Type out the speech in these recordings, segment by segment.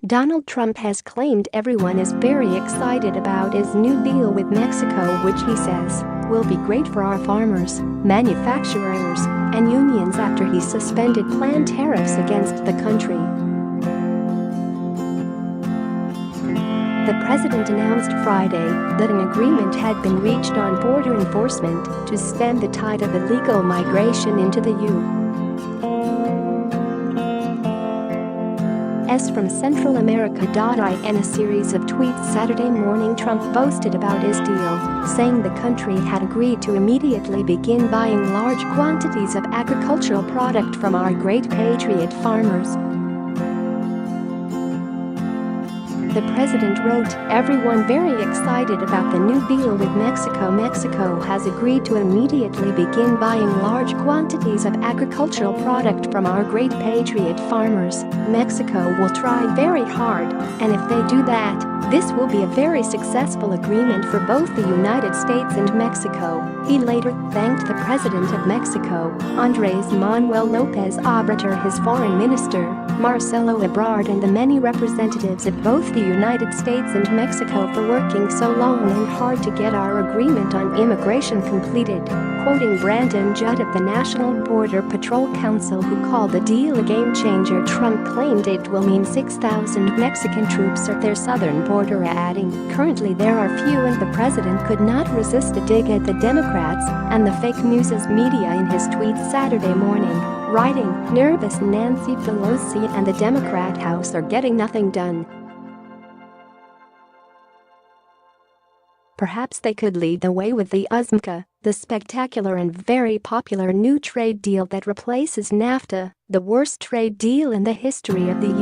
Donald Trump has claimed everyone is very excited about his new deal with Mexico, which he says will be great for our farmers, manufacturers, and unions after he suspended planned tariffs against the country. The president announced Friday that an agreement had been reached on border enforcement to stem the tide of illegal migration into the U.S. From Central America.I. In a series of tweets Saturday morning, Trump boasted about his deal, saying the country had agreed to immediately begin buying large quantities of agricultural product from our great patriot farmers. The president wrote, "Everyone very excited about the new deal with Mexico. Mexico has agreed to immediately begin buying large quantities of agricultural product from our great patriot farmers. Mexico will try very hard, and if they do that, this will be a very successful agreement for both the United States and Mexico." He later thanked the president of Mexico, Andrés Manuel Lopez Obrador, his foreign minister, Marcelo Ebrard, and the many representatives of both the United States and Mexico for working so long and hard to get our agreement on immigration completed. Quoting Brandon Judd of the National Border Patrol Council, who called the deal a game-changer, Trump claimed it will mean 6,000 Mexican troops at their southern border, adding, "Currently there are few," and the president could not resist a dig at the Democrats and the fake news media in his tweets Saturday morning, writing, "Nervous Nancy Pelosi and the Democrat House are getting nothing done. Perhaps they could lead the way with the USMCA, the spectacular and very popular new trade deal that replaces NAFTA, the worst trade deal in the history of the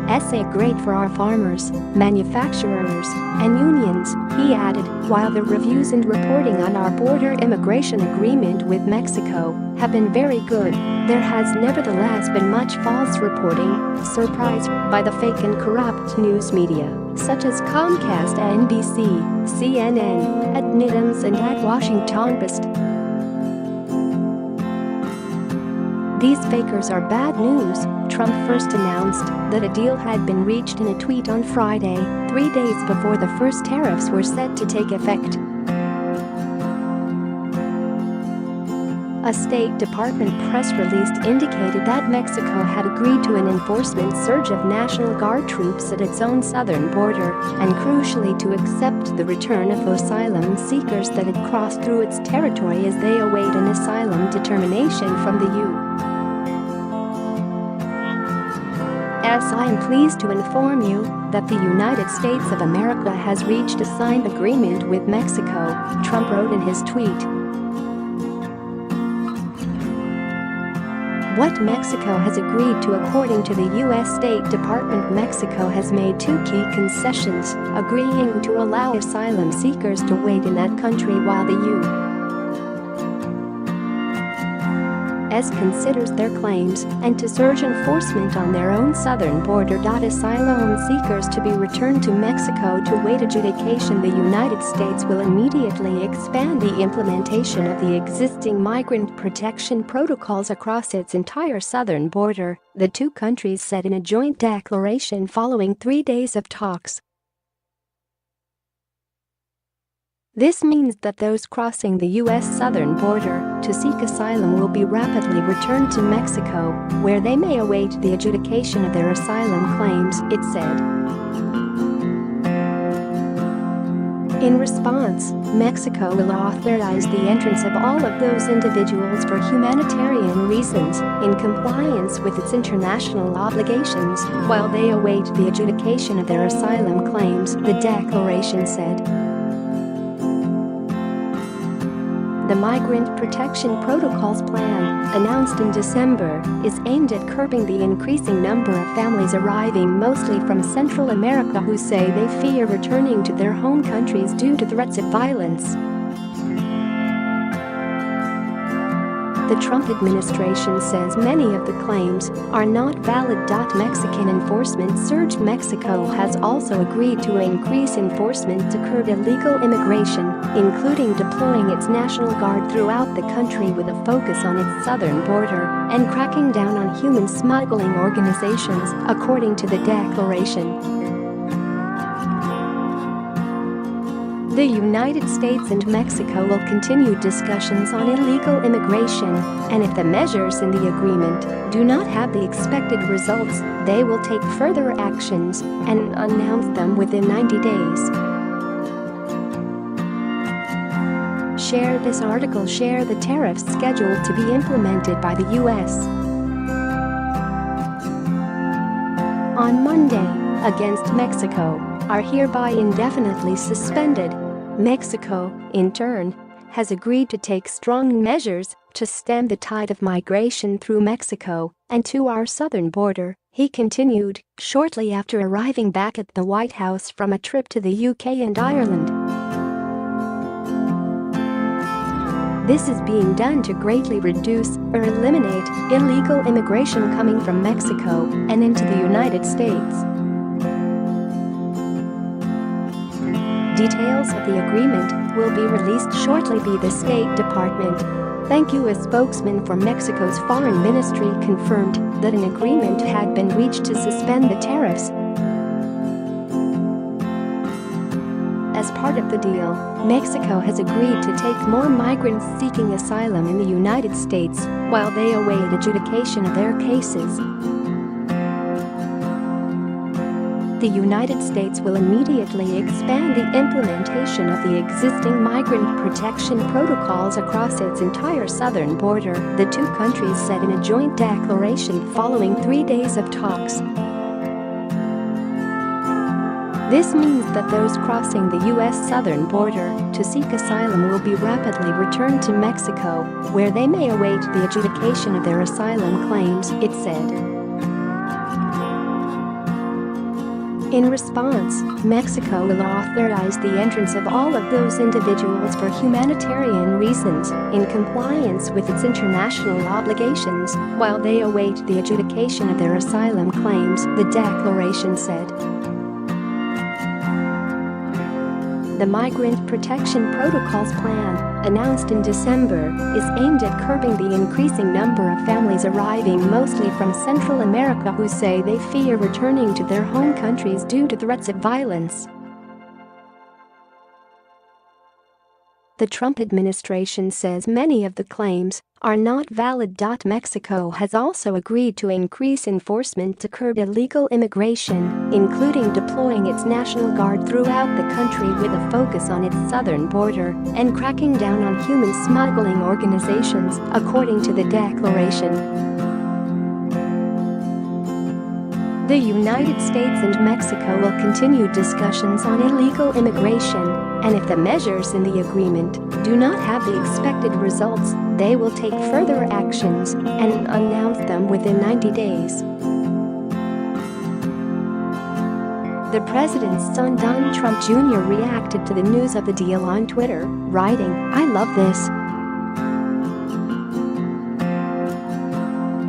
U.S.A. Great for our farmers, manufacturers, and unions," he added, "while the reviews and reporting on our border immigration agreement with Mexico have been very good, there has nevertheless been much false reporting, surprised by the fake and corrupt news media, such as Comcast, NBC, CNN, ad Nidams, and at Washington Post. These fakers are bad news." Trump first announced that a deal had been reached in a tweet on Friday, 3 days before the first tariffs were set to take effect. A State Department press release indicated that Mexico had agreed to an enforcement surge of National Guard troops at its own southern border, and crucially to accept the return of those asylum seekers that had crossed through its territory as they await an asylum determination from the U.S. I am pleased to inform you that the United States of America has reached a signed agreement with Mexico, Trump wrote in his tweet. What Mexico has agreed to, according to the U.S. State Department, Mexico has made 2 key concessions, agreeing to allow asylum seekers to wait in that country while the U.S. considers their claims, and to surge enforcement on their own southern border. Asylum seekers to be returned to Mexico to wait adjudication. The United States will immediately expand the implementation of the existing migrant protection protocols across its entire southern border, the two countries said in a joint declaration following 3 days of talks. This means that those crossing the U.S. southern border to seek asylum will be rapidly returned to Mexico, where they may await the adjudication of their asylum claims, it said. In response, Mexico will authorize the entrance of all of those individuals for humanitarian reasons, in compliance with its international obligations, while they await the adjudication of their asylum claims, the declaration said. The Migrant Protection Protocols Plan, announced in December, is aimed at curbing the increasing number of families arriving mostly from Central America who say they fear returning to their home countries due to threats of violence. The Trump administration says many of the claims are not valid. Mexican enforcement surged. Mexico has also agreed to increase enforcement to curb illegal immigration, including deploying its National Guard throughout the country with a focus on its southern border and cracking down on human smuggling organizations, according to the declaration. The United States and Mexico will continue discussions on illegal immigration, and if the measures in the agreement do not have the expected results, they will take further actions and announce them within 90 days. Share this article. Share the tariffs scheduled to be implemented by the U.S. on Monday against Mexico are hereby indefinitely suspended. Mexico, in turn, has agreed to take strong measures to stem the tide of migration through Mexico and to our southern border, he continued, shortly after arriving back at the White House from a trip to the UK and Ireland. This is being done to greatly reduce or eliminate illegal immigration coming from Mexico and into the United States. Details of the agreement will be released shortly by the State Department. Thank you. A spokesman for Mexico's foreign ministry confirmed that an agreement had been reached to suspend the tariffs. As part of the deal, Mexico has agreed to take more migrants seeking asylum in the United States while they await adjudication of their cases. The United States will immediately expand the implementation of the existing migrant protection protocols across its entire southern border, the two countries said in a joint declaration following 3 days of talks. This means that those crossing the U.S. southern border to seek asylum will be rapidly returned to Mexico, where they may await the adjudication of their asylum claims, it said. In response, Mexico will authorize the entrance of all of those individuals for humanitarian reasons, in compliance with its international obligations, while they await the adjudication of their asylum claims, the declaration said. The Migrant Protection Protocols Plan, announced in December, is aimed at curbing the increasing number of families arriving mostly from Central America who say they fear returning to their home countries due to threats of violence. The Trump administration says many of the claims are not valid. Mexico has also agreed to increase enforcement to curb illegal immigration, including deploying its National Guard throughout the country with a focus on its southern border and cracking down on human smuggling organizations, according to the declaration. The United States and Mexico will continue discussions on illegal immigration, and if the measures in the agreement do not have the expected results, they will take further actions and announce them within 90 days. The president's son Donald Trump Jr. reacted to the news of the deal on Twitter, writing, "I love this.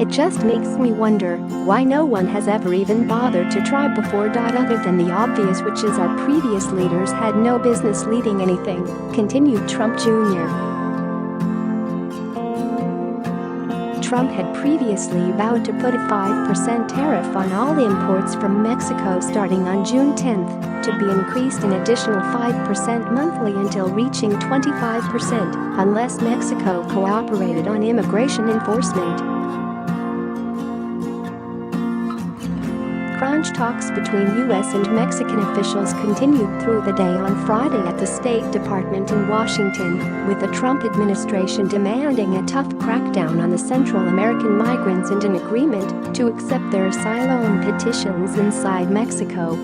It just makes me wonder why no one has ever even bothered to try before. Other than the obvious, which is our previous leaders had no business leading anything," continued Trump Jr. Trump had previously vowed to put a 5% tariff on all imports from Mexico starting on June 10, to be increased an additional 5% monthly until reaching 25%, unless Mexico cooperated on immigration enforcement. Crunch talks between U.S. and Mexican officials continued through the day on Friday at the State Department in Washington, with the Trump administration demanding a tough crackdown on the Central American migrants and an agreement to accept their asylum petitions inside Mexico.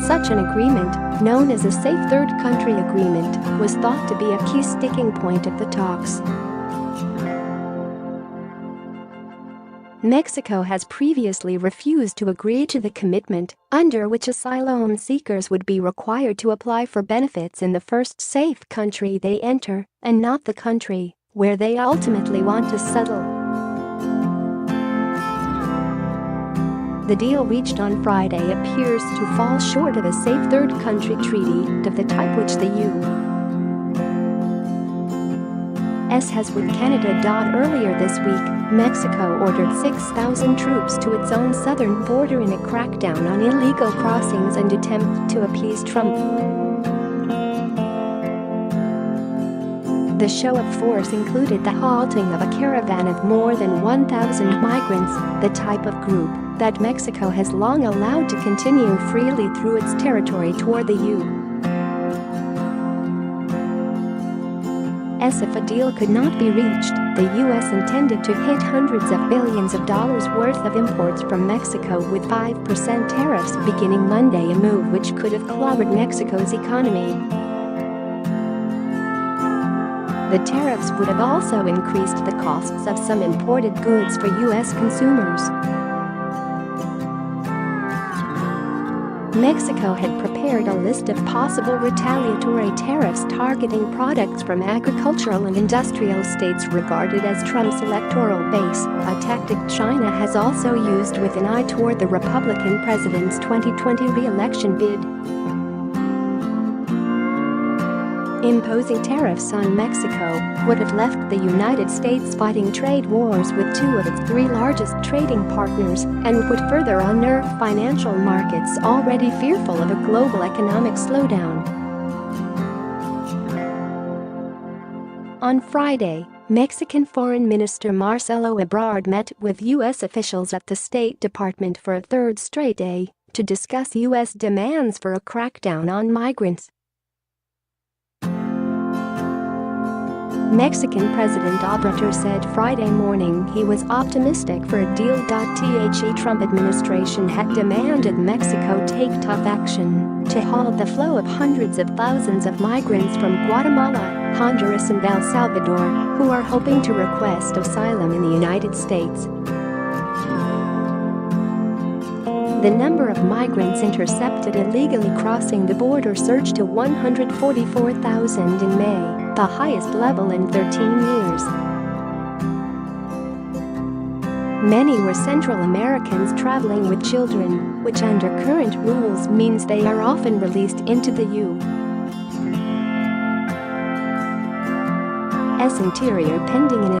Such an agreement, known as a Safe Third Country Agreement, was thought to be a key sticking point of the talks. Mexico has previously refused to agree to the commitment, under which asylum seekers would be required to apply for benefits in the first safe country they enter, and not the country where they ultimately want to settle. The deal reached on Friday appears to fall short of a safe third country treaty of the type which the U.S. has with Canada. Earlier this week, Mexico ordered 6,000 troops to its own southern border in a crackdown on illegal crossings and attempt to appease Trump. The show of force included the halting of a caravan of more than 1,000 migrants, the type of group that Mexico has long allowed to continue freely through its territory toward the U.S. If a deal could not be reached, the U.S. intended to hit hundreds of billions of dollars worth of imports from Mexico with 5% tariffs beginning Monday, a move which could have clobbered Mexico's economy. The tariffs would have also increased the costs of some imported goods for U.S. consumers. Mexico had prepared a list of possible retaliatory tariffs targeting products from agricultural and industrial states regarded as Trump's electoral base, a tactic China has also used with an eye toward the Republican president's 2020 re-election bid. Imposing tariffs on Mexico would have left the United States fighting trade wars with two of its three largest trading partners and would further unnerve financial markets already fearful of a global economic slowdown. On Friday, Mexican Foreign Minister Marcelo Ebrard met with U.S. officials at the State Department for a third straight day to discuss U.S. demands for a crackdown on migrants. Mexican President Obrador said Friday morning he was optimistic for a deal. The Trump administration had demanded Mexico take tough action to halt the flow of hundreds of thousands of migrants from Guatemala, Honduras and El Salvador who are hoping to request asylum in the United States. The number of migrants intercepted illegally crossing the border surged to 144,000 in May, the highest level in 13 years. Many were Central Americans traveling with children, which under current rules means they are often released into the U.S. interior pending an